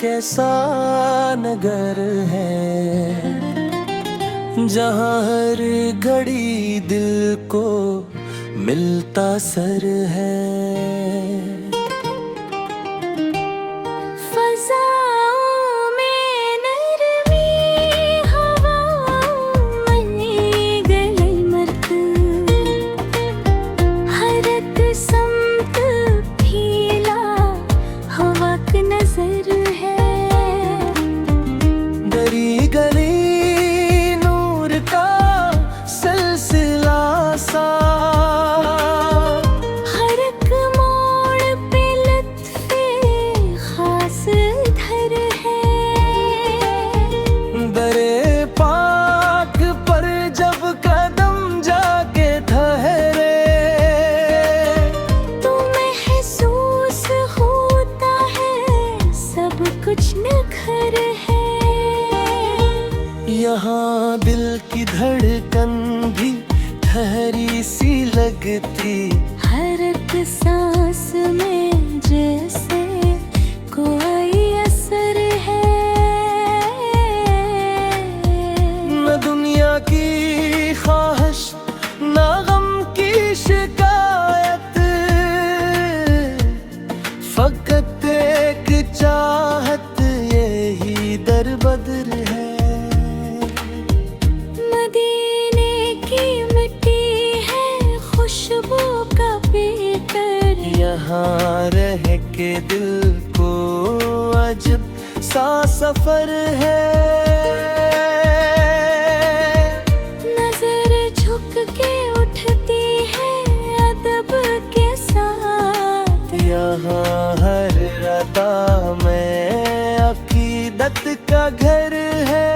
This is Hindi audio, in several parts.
कैसा नगर है जहाँ हर घड़ी दिल को मिलता सर है। यहाँ दिल की धड़कन भी ठहरी सी लगती, हर एक सांस में जैसे कोई असर है। न दुनिया की ख्वाहिश न गम की शिकायत, फकत एक चाहत यही दर बदर है। यहाँ रह के दिल को अजब सा सफर है। नजर झुक के उठती है अदब के साथ, यहाँ हर रता में अकीदत का घर है।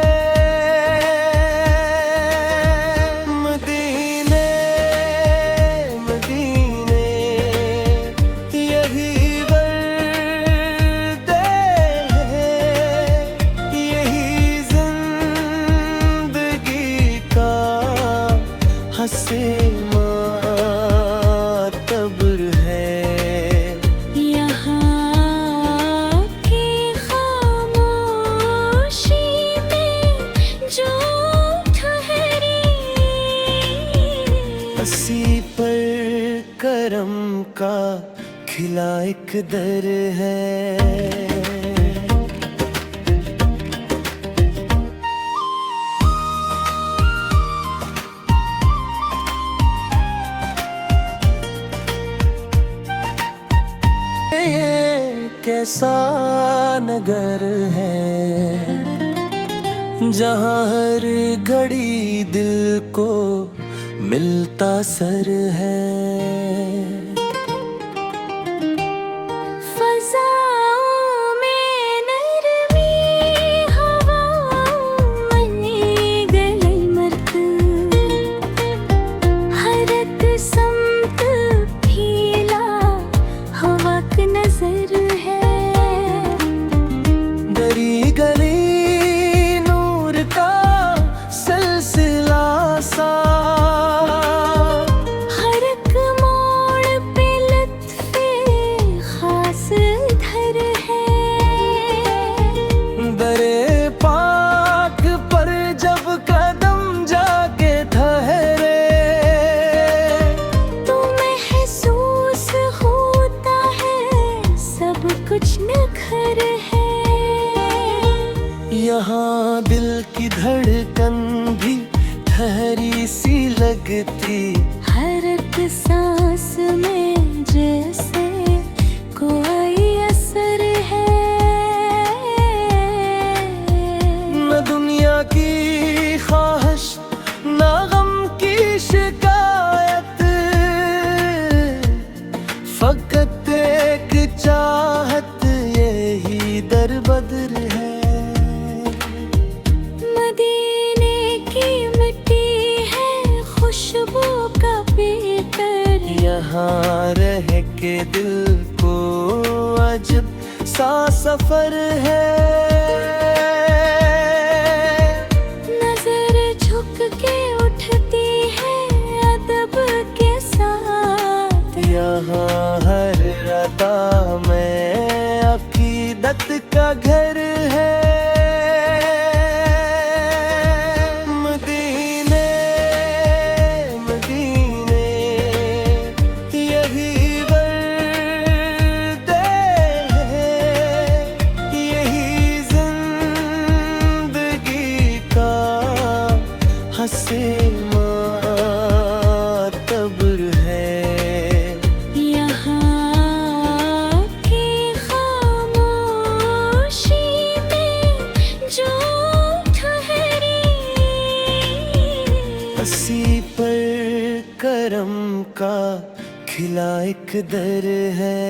तब्र है यहाँ की खामोशी में जो ठहरी, हंसी पर करम का खिला एक दर है। कैसा नगर है जहाँ हर घड़ी दिल को मिलता सर है। यहाँ दिल की धड़कन भी ठहरी सी लगती, हर एक सांस में जैसे कोई असर है। न दुनिया की ख्वाहिश न गम की शिकायत, फकत एक चाहत यही दर बदर है। यहाँ रह के दिल को अजब सा सफर है। नजर झुक के उठती है अदब के साथ, यहाँ हर रता में अकीदत रहमत का घर है। मदीने मदीने यही वर्दे हैं, यही जिंदगी का हंसे मातबर है। यहाँ की खामोशी में जो ठहरी, हंसी पर करम का खिला एक दर है।